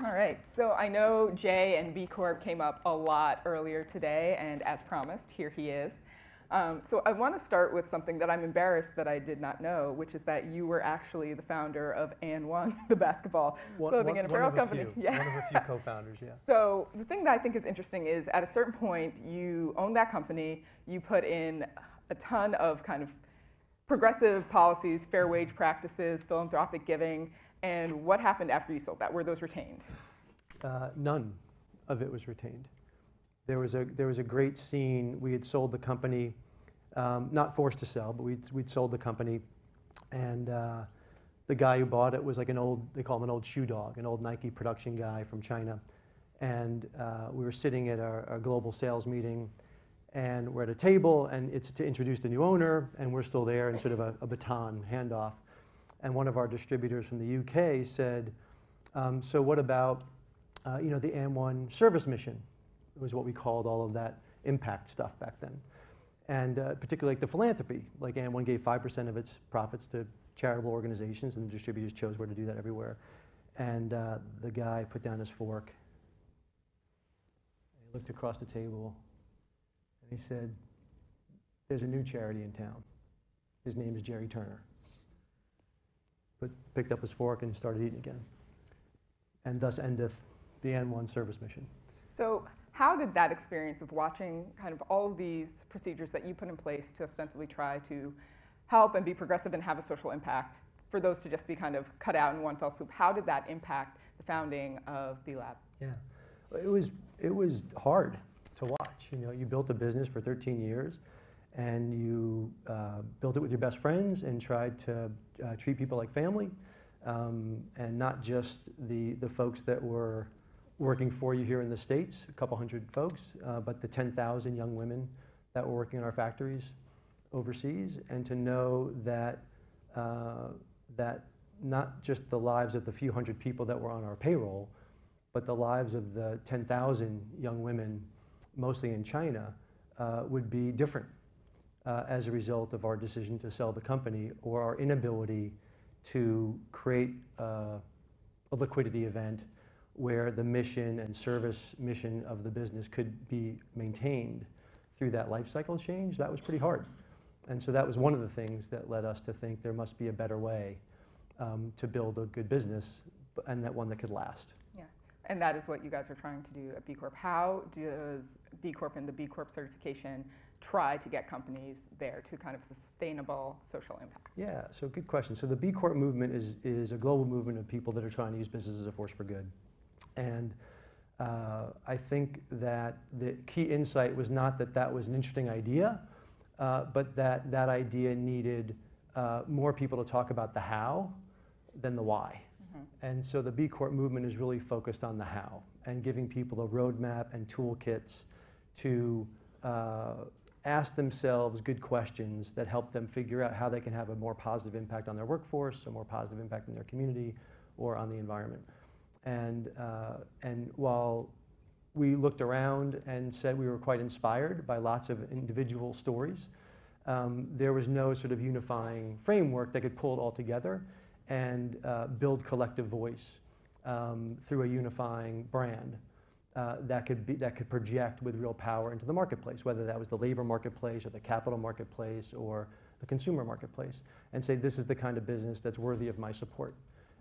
All right, so I know J and B Corp came up a lot earlier today, and as promised, here he is. So I want to start with something that I'm embarrassed that I did not know, which is that you were actually the founder of And1, the basketball clothing and apparel company. Yeah. One of a few co-founders, yeah. So the thing that I think is interesting is at a certain point, you owned that company, you put in a ton of kind of progressive policies, fair wage practices, philanthropic giving, and what happened after you sold that? Were those retained? None of it was retained. There was a great scene. We had sold the company, not forced to sell, but we'd sold the company, and the guy who bought it was like an old, they call him an old shoe dog, an old Nike production guy from China. And we were sitting at our global sales meeting, and we're at a table, and it's to introduce the new owner, and we're still there in sort of a baton handoff. And one of our distributors from the UK said, so what about the And1 service mission? It was what we called all of that impact stuff back then. And particularly like the philanthropy, like And1 gave 5% of its profits to charitable organizations, and the distributors chose where to do that everywhere. And the guy put down his fork, and he looked across the table, and he said, there's a new charity in town. His name is Jerry Turner. Picked up his fork and started eating again. And thus endeth the And1 service mission. So how did that experience of watching kind of all of these procedures that you put in place to ostensibly try to help and be progressive and have a social impact, for those to just be kind of cut out in one fell swoop, how did that impact the founding of B Lab? Yeah, it was hard to watch. You built a business for 13 years, and you built it with your best friends and tried to treat people like family, and not just the folks that were working for you here in the States, a couple hundred folks, but the 10,000 young women that were working in our factories overseas, and to know that that not just the lives of the few hundred people that were on our payroll, but the lives of the 10,000 young women, mostly in China, would be different as a result of our decision to sell the company, or our inability to create a liquidity event where the mission and service mission of the business could be maintained through that life cycle change. That was pretty hard. And so that was one of the things that led us to think there must be a better way to build a good business, and that one that could last. Yeah, and that is what you guys are trying to do at B Corp. How does B Corp and the B Corp certification try to get companies there to kind of sustainable social impact? Yeah, so good question. So the B Corp movement is a global movement of people that are trying to use business as a force for good. And I think that the key insight was not that that was an interesting idea, but that that idea needed more people to talk about the how than the why. And so the B Corp movement is really focused on the how, and giving people a roadmap and toolkits to ask themselves good questions that help them figure out how they can have a more positive impact on their workforce, a more positive impact in their community, or on the environment. And while we looked around and said we were quite inspired by lots of individual stories, there was no sort of unifying framework that could pull it all together and build collective voice through a unifying brand that could project with real power into the marketplace, whether that was the labor marketplace or the capital marketplace or the consumer marketplace, and say this is the kind of business that's worthy of my support.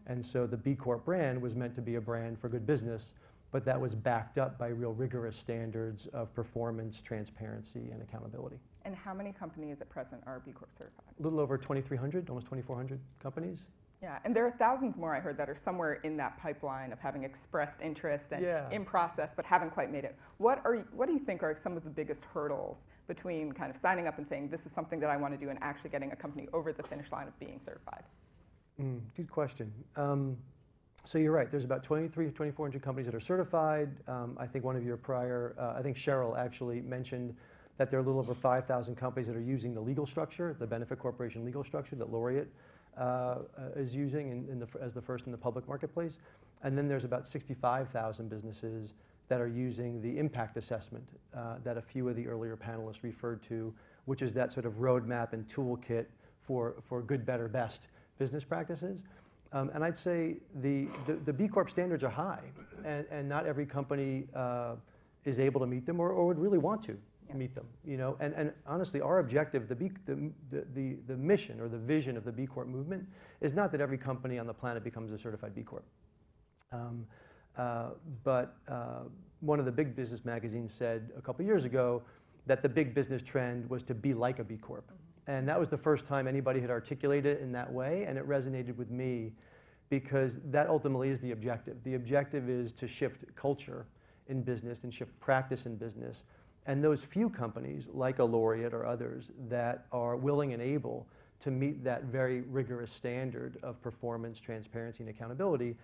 And so the B Corp brand was meant to be a brand for good business, but that was backed up by real rigorous standards of performance, transparency, and accountability. And how many companies at present are B Corp certified? A little over 2,300, almost 2,400 companies. Yeah, and there are thousands more, I heard, that are somewhere in that pipeline of having expressed interest and in process, but haven't quite made it. What do you think are some of the biggest hurdles between kind of signing up and saying, this is something that I want to do, and actually getting a company over the finish line of being certified? Good question. So you're right, there's about 2,400 companies that are certified. I think one of your prior, I think Cheryl actually mentioned that there are a little over 5,000 companies that are using the legal structure, the benefit corporation legal structure that Laureate is using as the first in the public marketplace. And then there's about 65,000 businesses that are using the impact assessment that a few of the earlier panelists referred to, which is that sort of roadmap and toolkit for good, better, best business practices. And I'd say the B Corp standards are high, and not every company is able to meet them or would really want to meet them. You know, and honestly, our objective, the mission or the vision of the B Corp movement is not that every company on the planet becomes a certified B Corp. But one of the big business magazines said a couple years ago that the big business trend was to be like a B Corp. And that was the first time anybody had articulated it in that way, and it resonated with me because that ultimately is the objective. The objective is to shift culture in business and shift practice in business. And those few companies, like a Laureate or others, that are willing and able to meet that very rigorous standard of performance, transparency, and accountability,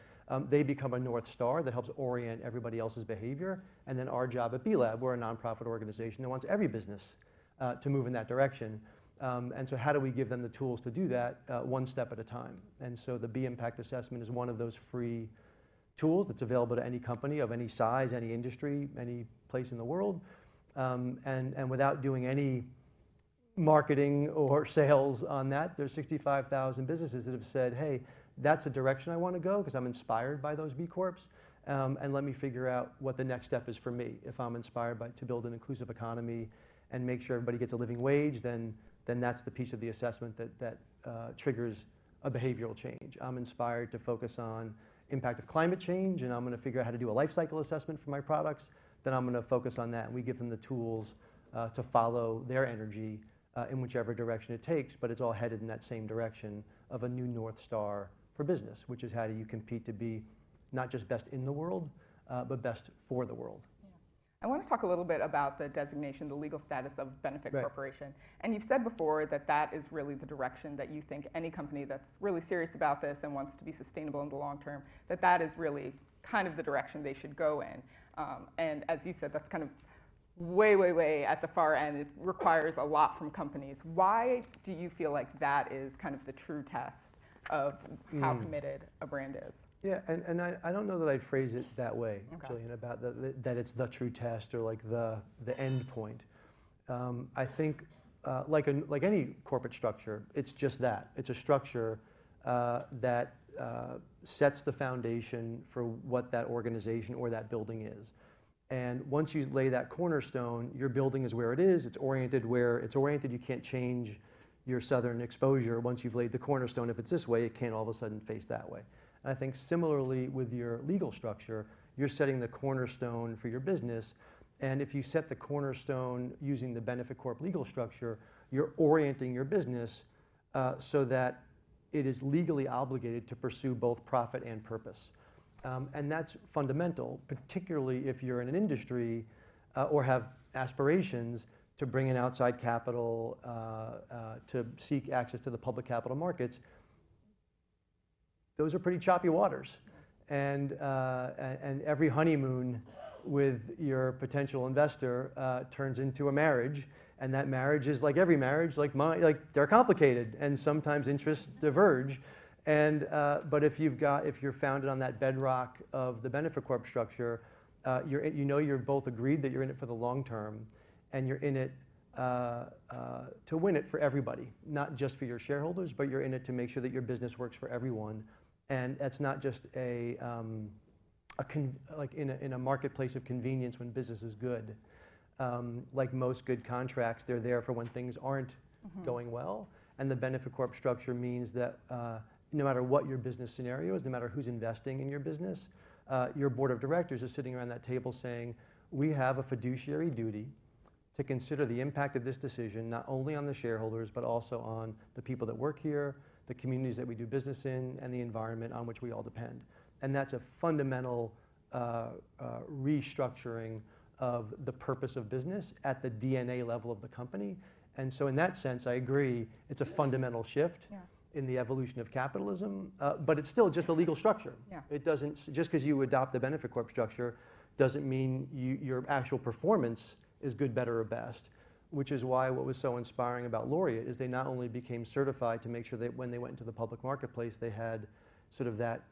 they become a North Star that helps orient everybody else's behavior. And then our job at B Lab, we're a nonprofit organization that wants every business to move in that direction. And so how do we give them the tools to do that one step at a time? And so the B Impact Assessment is one of those free tools that's available to any company of any size, any industry, any place in the world. And without doing any marketing or sales on that, there's 65,000 businesses that have said, hey, that's a direction I want to go because I'm inspired by those B Corps. And let me figure out what the next step is for me. If I'm inspired to build an inclusive economy and make sure everybody gets a living wage, then that's the piece of the assessment that triggers a behavioral change. I'm inspired to focus on impact of climate change, and I'm going to figure out how to do a life cycle assessment for my products. Then I'm going to focus on that, and we give them the tools to follow their energy in whichever direction it takes, but it's all headed in that same direction of a new North Star for business, which is how do you compete to be not just best in the world, but best for the world. I want to talk a little bit about the designation, the legal status of benefit corporation. And you've said before that that is really the direction that you think any company that's really serious about this and wants to be sustainable in the long term, that is really kind of the direction they should go in. And as you said, that's kind of way, way, way at the far end. It requires a lot from companies. Why do you feel like that is kind of the true test of how committed a brand is? Yeah, and I don't know that I'd phrase it that way, Gillian, about that it's the true test or like the end point. I think like any corporate structure, it's just that. It's a structure that sets the foundation for what that organization or that building is. And once you lay that cornerstone, your building is where it is. It's oriented where it's oriented. You can't change your southern exposure once you've laid the cornerstone. If it's this way, it can't all of a sudden face that way. And I think similarly with your legal structure, you're setting the cornerstone for your business. And if you set the cornerstone using the Benefit Corp legal structure, you're orienting your business so that it is legally obligated to pursue both profit and purpose. And that's fundamental, particularly if you're in an industry or have aspirations to bring in outside capital, to seek access to the public capital markets. Those are pretty choppy waters. And every honeymoon with your potential investor turns into a marriage. And that marriage is like every marriage, like they're complicated, and sometimes interests diverge. And but if you're founded on that bedrock of the Benefit Corp structure, you're both agreed that you're in it for the long term, and you're in it to win it for everybody, not just for your shareholders, but you're in it to make sure that your business works for everyone. And that's not just like in a marketplace of convenience when business is good. Like most good contracts, they're there for when things aren't going well. And the Benefit Corp structure means that no matter what your business scenario is, no matter who's investing in your business, your board of directors is sitting around that table saying, we have a fiduciary duty to consider the impact of this decision, not only on the shareholders, but also on the people that work here, the communities that we do business in, and the environment on which we all depend. And that's a fundamental restructuring of the purpose of business at the DNA level of the company. And so in that sense, I agree, it's a fundamental shift in the evolution of capitalism, but it's still just a legal structure. It doesn't, just because you adopt the Benefit Corp structure doesn't mean your actual performance is good, better, or best, which is why what was so inspiring about Laureate is they not only became certified to make sure that when they went into the public marketplace, they had sort of that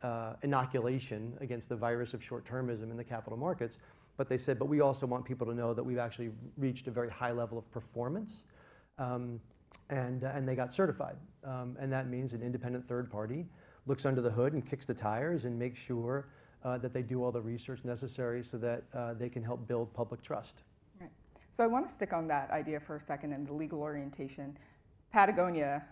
inoculation against the virus of short-termism in the capital markets, but they said, but we also want people to know that we've actually reached a very high level of performance, and they got certified. And that means an independent third party looks under the hood and kicks the tires and makes sure that they do all the research necessary so that they can help build public trust. Right. So I want to stick on that idea for a second and the legal orientation. Patagonia,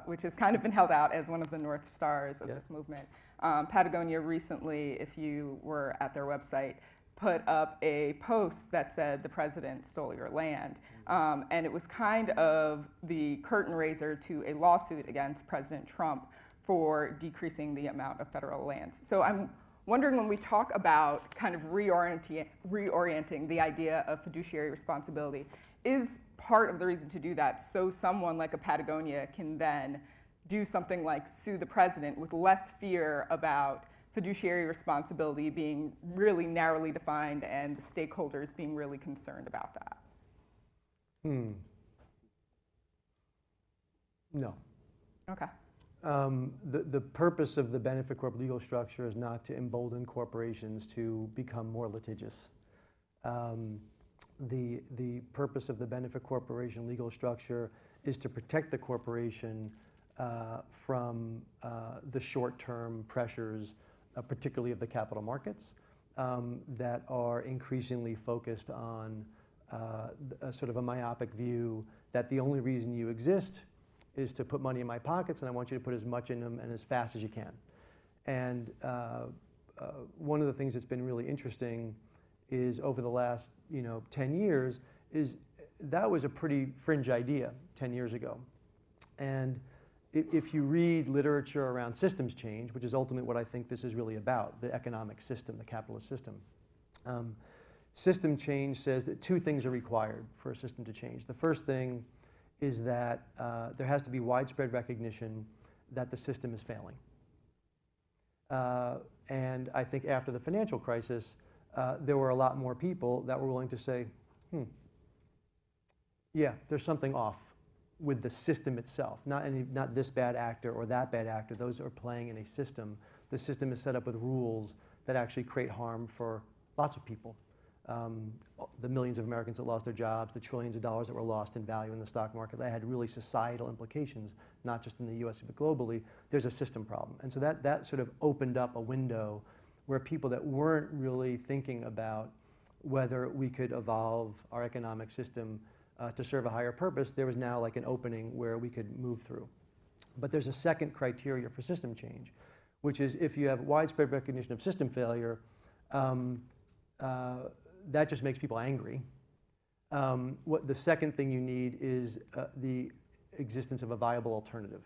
which has kind of been held out as one of the North Stars of this movement. Patagonia recently, if you were at their website, put up a post that said the president stole your land. And it was kind of the curtain raiser to a lawsuit against President Trump for decreasing the amount of federal lands. So I'm wondering, when we talk about kind of reorienting the idea of fiduciary responsibility, is part of the reason to do that so someone like a Patagonia can then do something like sue the president with less fear about fiduciary responsibility being really narrowly defined and the stakeholders being really concerned about that? No. Okay. The purpose of the Benefit Corp legal structure is not to embolden corporations to become more litigious. The purpose of the Benefit Corporation legal structure is to protect the corporation from the short-term pressures, particularly of the capital markets, that are increasingly focused on a sort of a myopic view that the only reason you exist is to put money in my pockets, and I want you to put as much in them and as fast as you can. And one of the things that's been really interesting is over the last 10 years is that was a pretty fringe idea 10 years ago. And if you read literature around systems change, which is ultimately what I think this is really about, the economic system, the capitalist system, system change says that two things are required for a system to change. The first thing is that there has to be widespread recognition that the system is failing. And I think after the financial crisis, there were a lot more people that were willing to say, yeah, there's something off with the system itself. Not this bad actor or that bad actor. Those are playing in a system. The system is set up with rules that actually create harm for lots of people. The millions of Americans that lost their jobs, the trillions of dollars that were lost in value in the stock market, that had really societal implications, not just in the US, but globally. There's a system problem. And so that sort of opened up a window where people that weren't really thinking about whether we could evolve our economic system to serve a higher purpose, there was now like an opening where we could move through. But there's a second criteria for system change, which is if you have widespread recognition of system failure, that just makes people angry. What the second thing you need is the existence of a viable alternative.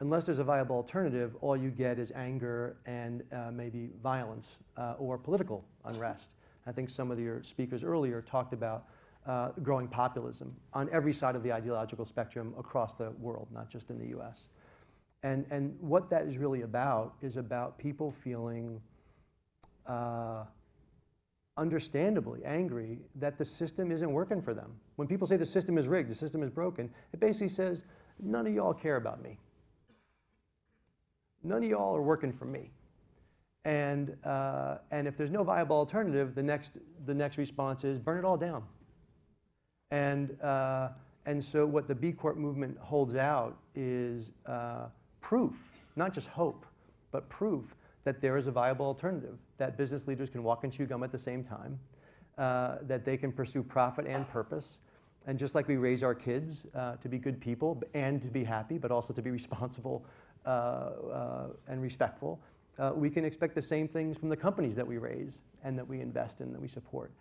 Unless there's a viable alternative, all you get is anger and maybe violence or political unrest. I think some of your speakers earlier talked about growing populism on every side of the ideological spectrum across the world, not just in the US. And what that is really about is about people feeling understandably angry that the system isn't working for them. When people say the system is rigged, the system is broken, it basically says, none of y'all care about me. None of y'all are working for me. And if there's no viable alternative, the next response is burn it all down. And so what the B Corp movement holds out is proof, not just hope, but proof that there is a viable alternative, that business leaders can walk and chew gum at the same time, that they can pursue profit and purpose. And just like we raise our kids to be good people and to be happy, but also to be responsible and respectful, we can expect the same things from the companies that we raise and that we invest in, that we support.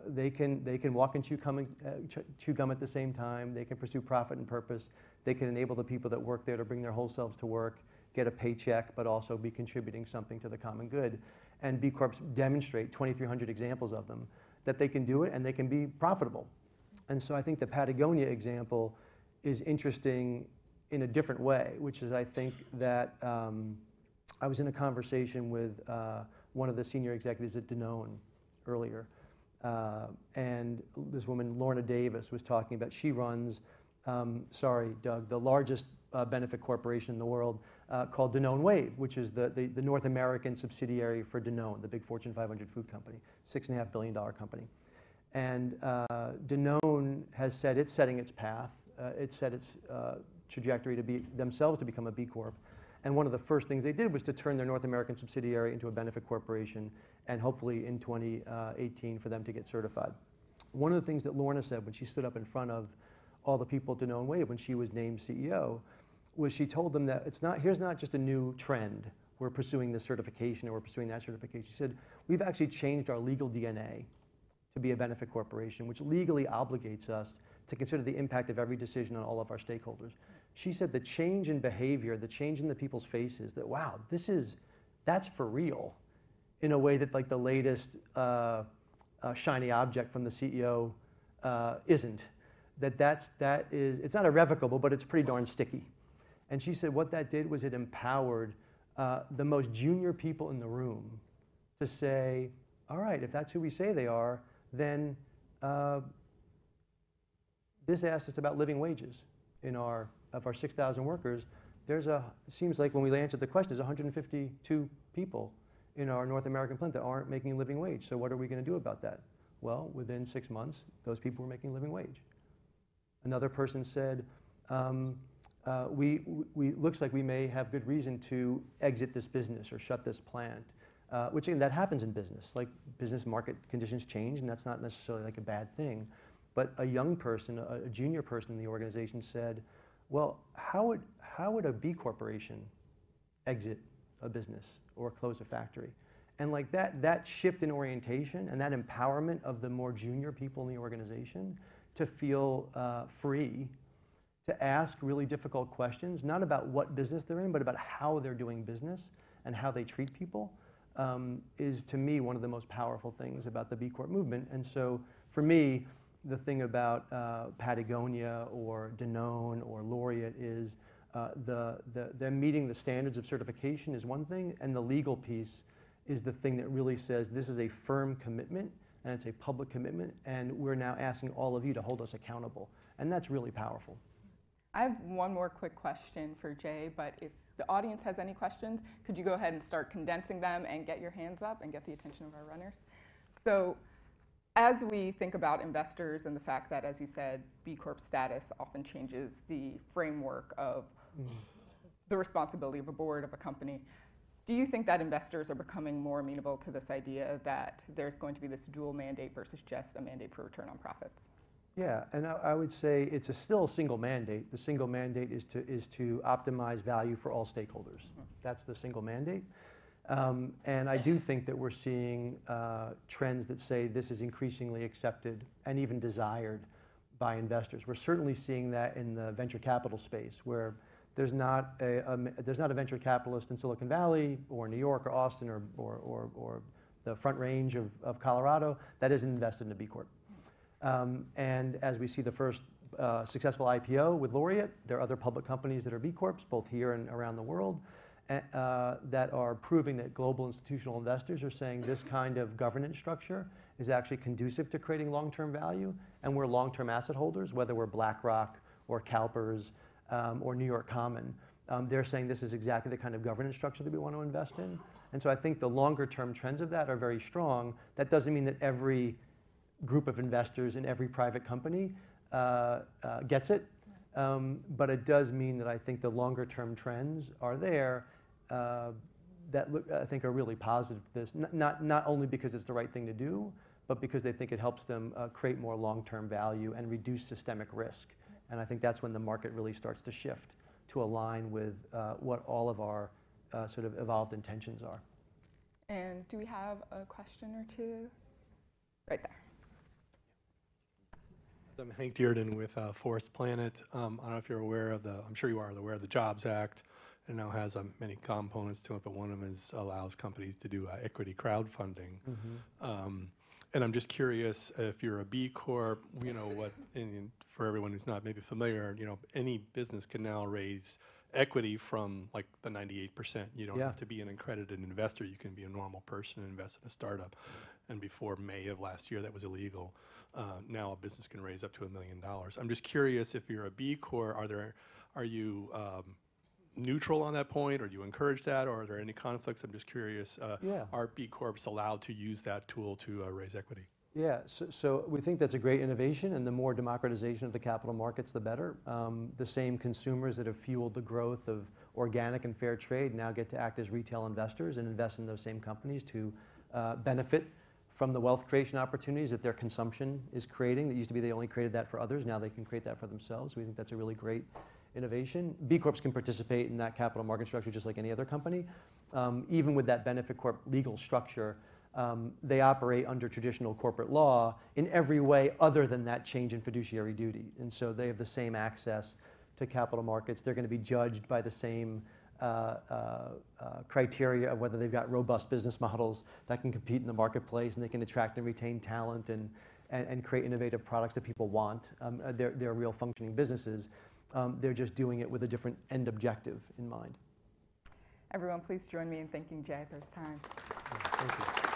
They can walk and chew gum at the same time. They can pursue profit and purpose. They can enable the people that work there to bring their whole selves to work, get a paycheck, but also be contributing something to the common good. And B Corps demonstrate 2,300 examples of them, that they can do it and they can be profitable. And so I think the Patagonia example is interesting in a different way, which is I think that I was in a conversation with one of the senior executives at Danone earlier. And this woman, Lorna Davis, was talking about, she runs, sorry, Doug, the largest benefit corporation in the world called Danone Wave, which is the North American subsidiary for Danone, the big Fortune 500 food company, $6.5 billion company. And Danone has said it's setting its path. It's set its trajectory to be themselves to become a B Corp. And one of the first things they did was to turn their North American subsidiary into a benefit corporation, and hopefully in 2018 for them to get certified. One of the things that Lorna said when she stood up in front of all the people at Danone Wave when she was named CEO was she told them that here's not just a new trend. We're pursuing this certification or we're pursuing that certification. She said, we've actually changed our legal DNA to be a benefit corporation, which legally obligates us to consider the impact of every decision on all of our stakeholders. She said the change in behavior, the change in the people's faces, that wow, that's for real, in a way that like the latest shiny object from the CEO isn't. It's not irrevocable, but it's pretty darn sticky. And she said what that did was it empowered the most junior people in the room to say, all right, if that's who we say they are, then this asks us about living wages of our 6,000 workers. It seems like when we answered the question, there's 152 people in our North American plant that aren't making a living wage. So what are we going to do about that? Well, within 6 months, those people were making a living wage. Another person said, looks like we may have good reason to exit this business or shut this plant, which again, that happens in business. Like business market conditions change, and that's not necessarily like a bad thing. But a young person, a junior person in the organization said, well, how would a B corporation exit a business or close a factory? And like that shift in orientation and that empowerment of the more junior people in the organization to feel free to ask really difficult questions, not about what business they're in, but about how they're doing business and how they treat people, is to me one of the most powerful things about the B Corp movement. And so for me, the thing about Patagonia or Danone or Laureate is them meeting the standards of certification is one thing, and the legal piece is the thing that really says this is a firm commitment and it's a public commitment, and we're now asking all of you to hold us accountable. And that's really powerful. I have one more quick question for Jay, but if the audience has any questions, could you go ahead and start condensing them and get your hands up and get the attention of our runners? So as we think about investors and the fact that, as you said, B Corp status often changes the framework of the responsibility of a board of a company, do you think that investors are becoming more amenable to this idea that there's going to be this dual mandate versus just a mandate for return on profits? Yeah, and I would say it's still a single mandate. The single mandate is to optimize value for all stakeholders. That's the single mandate. And I do think that we're seeing trends that say this is increasingly accepted and even desired by investors. We're certainly seeing that in the venture capital space, where there's not a venture capitalist in Silicon Valley or New York or Austin or the Front Range of Colorado that isn't invested in a B Corp. And as we see the first successful IPO with Laureate, there are other public companies that are B Corps, both here and around the world, that are proving that global institutional investors are saying this kind of governance structure is actually conducive to creating long-term value, and we're long-term asset holders, whether we're BlackRock or CalPERS or New York Common. They're saying this is exactly the kind of governance structure that we want to invest in. And so I think the longer-term trends of that are very strong. That doesn't mean that every group of investors in every private company gets it, but it does mean that I think the longer-term trends are there that I think are really positive to this, not only because it's the right thing to do, but because they think it helps them create more long-term value and reduce systemic risk. And I think that's when the market really starts to shift to align with what all of our sort of evolved intentions are. And do we have a question or two? Right there. I'm Hank Dearden with Forest Planet. I don't know if you're aware of I'm sure you are aware of the Jobs Act. It now has many components to it, but one of them allows companies to do equity crowdfunding. And I'm just curious if you're a B Corp, for everyone who's not maybe familiar, any business can now raise equity from like the 98%. You don't have to be an accredited investor. You can be a normal person and invest in a startup. And before May of last year, that was illegal. Now a business can raise up to $1 million. I'm just curious if you're a B Corp, are you neutral on that point, or do you encourage that, or are there any conflicts? I'm just curious. Are B Corps allowed to use that tool to raise equity? Yeah, so we think that's a great innovation, and the more democratization of the capital markets, the better. The same consumers that have fueled the growth of organic and fair trade now get to act as retail investors and invest in those same companies to benefit from the wealth creation opportunities that their consumption is creating. That used to be they only created that for others, now they can create that for themselves. We think that's a really great innovation. B Corps can participate in that capital market structure just like any other company. Even with that benefit corp legal structure, they operate under traditional corporate law in every way other than that change in fiduciary duty. And so they have the same access to capital markets. They're going to be judged by the same criteria of whether they've got robust business models that can compete in the marketplace, and they can attract and retain talent and create innovative products that people want. They're real functioning businesses. They're just doing it with a different end objective in mind. Everyone, please join me in thanking Jay for his time. Thank you.